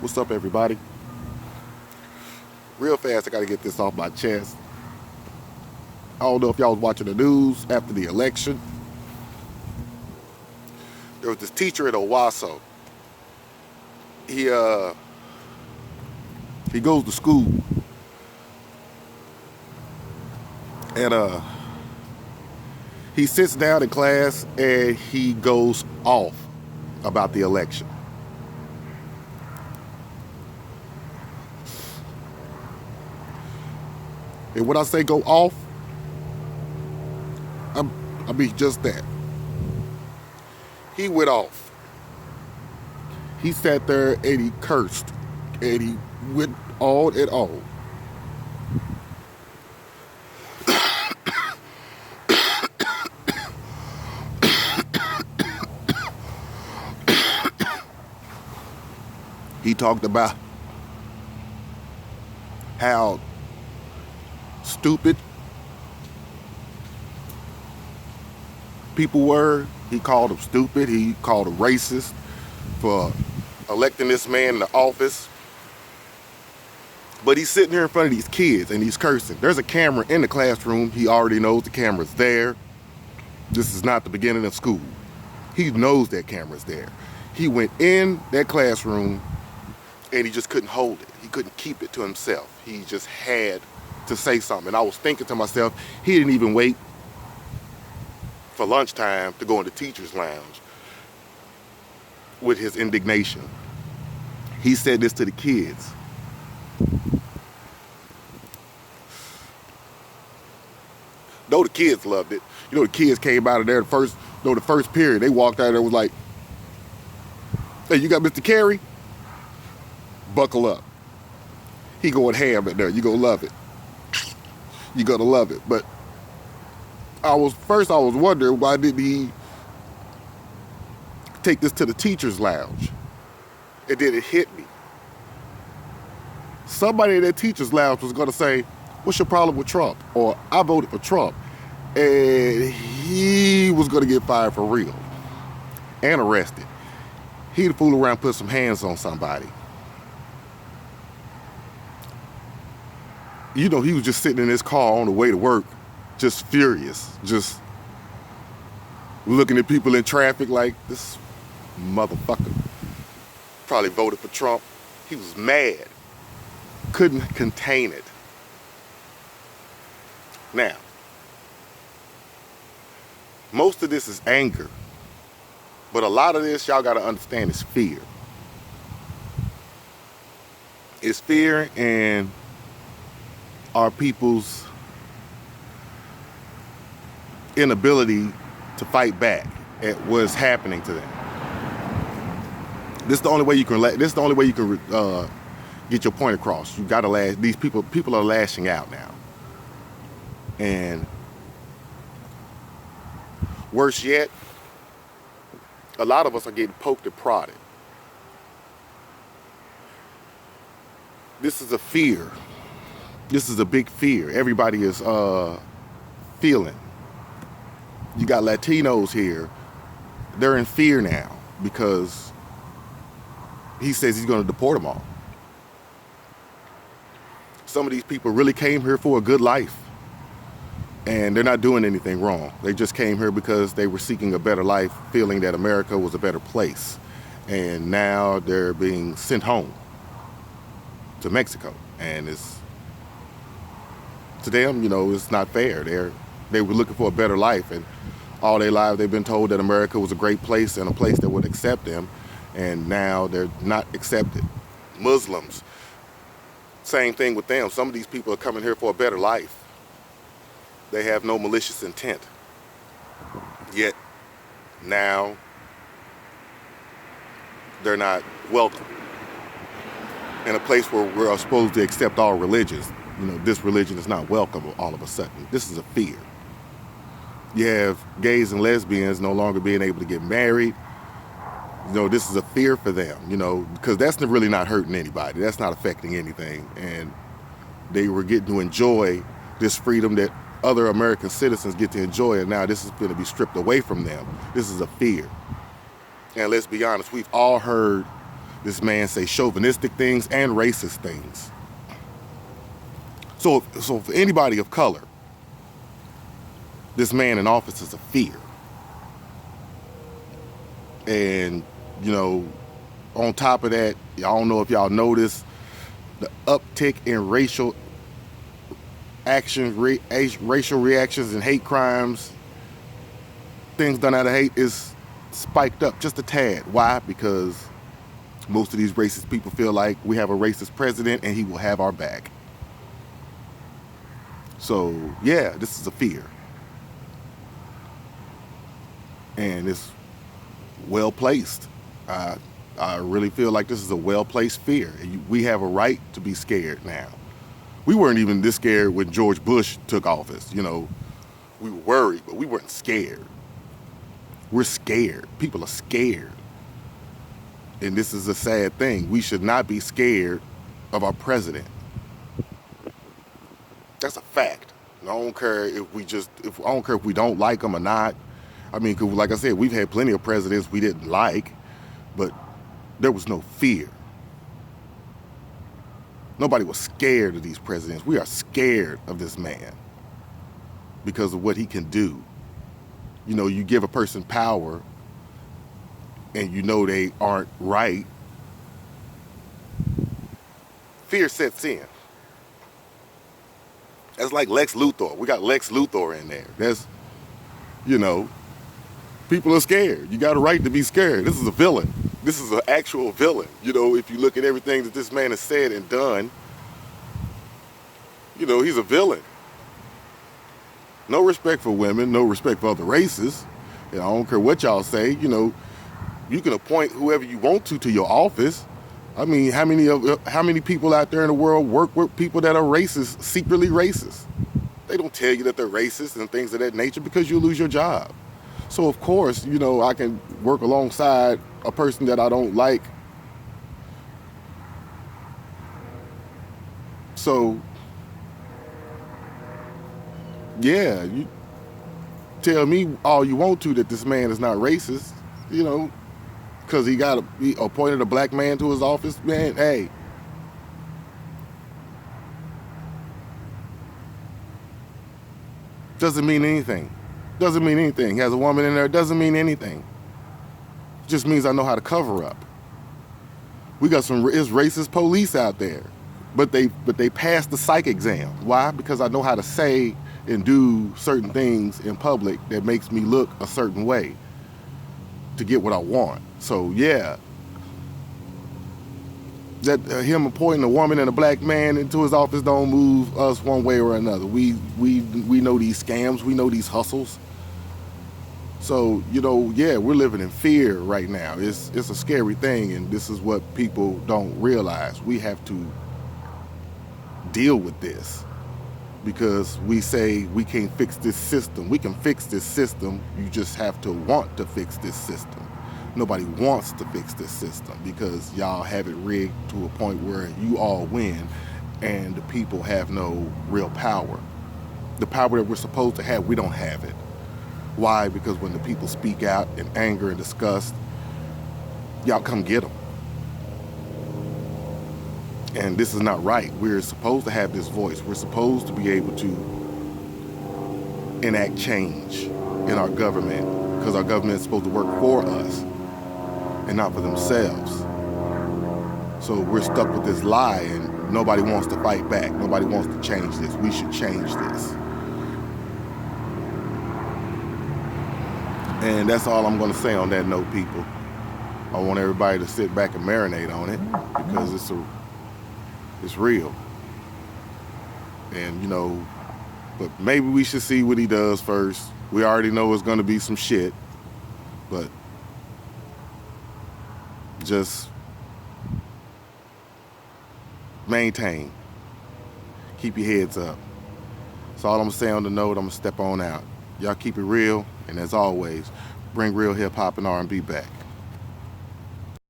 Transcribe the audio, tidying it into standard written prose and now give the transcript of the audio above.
What's up, everybody? Real fast, I gotta get this off my chest. I don't know if y'all was watching the news after the election. There was this teacher at Owasso. He goes to school, and he sits down in class and he goes off about the election. And when I say go off, I mean just that. He went off. He sat there and he cursed. And he went on and on. He talked about how stupid people were. He called them stupid. He called them racist for electing this man into office. But he's sitting here in front of these kids and he's cursing. There's a camera in the classroom. He already knows the camera's there. This is not the beginning of school. He knows that camera's there. He went in that classroom and he just couldn't hold it. He couldn't keep it to himself. He just had to say something. And I was thinking to myself, he didn't even wait for lunchtime to go in the teacher's lounge with his indignation. He said this to the kids. The kids loved it. The kids came out of there the first period. They walked out of there was like, "Hey, you got Mr. Carey? Buckle up. He going ham in there. You gonna love it. You're gonna love it." But I was wondering, why didn't he take this to the teacher's lounge? And then it hit me. Somebody in that teacher's lounge was gonna say, "What's your problem with Trump?" Or "I voted for Trump." And he was gonna get fired for real and arrested. He'd fool around, put some hands on somebody. He was just sitting in his car on the way to work, just furious, just looking at people in traffic like, this motherfucker probably voted for Trump. He was mad, couldn't contain it. Now, most of this is anger, but a lot of this, y'all gotta understand, is fear. It's fear and our people's inability to fight back at what's happening to them. This is the only way you can get your point across. You gotta these people are lashing out now. And worse yet, a lot of us are getting poked and prodded. This is a fear. This is a big fear. Everybody is feeling. You got Latinos here. They're in fear now because he says he's going to deport them all. Some of these people really came here for a good life. And they're not doing anything wrong. They just came here because they were seeking a better life, feeling that America was a better place. And now they're being sent home to Mexico. And to them, it's not fair. They were looking for a better life, and all their lives they've been told that America was a great place and a place that would accept them, and now they're not accepted. Muslims, same thing with them. Some of these people are coming here for a better life. They have no malicious intent. Yet now they're not welcome in a place where we're supposed to accept all religions. This religion is not welcome all of a sudden. This is a fear. You have gays and lesbians no longer being able to get married. This is a fear for them, because that's really not hurting anybody. That's not affecting anything. And they were getting to enjoy this freedom that other American citizens get to enjoy, and now this is going to be stripped away from them. This is a fear. And let's be honest, we've all heard This man say chauvinistic things and racist things. So for anybody of color, this man in office is a fear. And, you know, on top of that, I don't know if y'all noticed the uptick in racial reactions and hate crimes, things done out of hate, is spiked up just a tad. Why? Because most of these racist people feel like we have a racist president and he will have our back. So yeah, this is a fear. And it's well placed. I really feel like this is a well placed fear. We have a right to be scared now. We weren't even this scared when George Bush took office. You know, we were worried, but we weren't scared. We're scared. People are scared. And this is a sad thing. We should not be scared of our president. That's a fact. I don't care if we don't like him or not. I mean, 'cause like I said, we've had plenty of presidents we didn't like, but there was no fear. Nobody was scared of these presidents. We are scared of this man because of what he can do. You know, you give a person power and you know they aren't right, fear sets in. That's like Lex Luthor. We got Lex Luthor in there. That's, you know, people are scared. You got a right to be scared. This is a villain. This is an actual villain. You know, if you look at everything that this man has said and done, you know, he's a villain. No respect for women, no respect for other races. And I don't care what y'all say, you know, you can appoint whoever you want to your office. I mean, how many people out there in the world work with people that are racist, secretly racist? They don't tell you that they're racist and things of that nature because you'll lose your job. So of course, you know, I can work alongside a person that I don't like. So, yeah, you tell me all you want to that this man is not racist, you know, because he appointed a black man to his office, man, hey. Doesn't mean anything. Doesn't mean anything. Has a woman in there, doesn't mean anything. Just means I know how to cover up. We got it's racist police out there, but they passed the psych exam. Why? Because I know how to say and do certain things in public that makes me look a certain way to get what I want. So yeah, that him appointing a woman and a black man into his office don't move us one way or another. We know these scams, we know these hustles. So, you know, yeah, we're living in fear right now. It's a scary thing, and this is what people don't realize. We have to deal with this because we say we can't fix this system. We can fix this system. You just have to want to fix this system. Nobody wants to fix this system because y'all have it rigged to a point where you all win and the people have no real power. The power that we're supposed to have, we don't have it. Why? Because when the people speak out in anger and disgust, y'all come get them. And this is not right. We're supposed to have this voice. We're supposed to be able to enact change in our government because our government is supposed to work for us and not for themselves. So we're stuck with this lie and nobody wants to fight back. Nobody wants to change this. We should change this. And that's all I'm going to say on that note, people. I want everybody to sit back and marinate on it because it's real. And, you know, but maybe we should see what he does first. We already know it's going to be some shit, but just maintain. Keep your heads up. That's all I'm going to say on the note. I'm going to step on out. Y'all keep it real, and as always, bring real hip-hop and R&B back.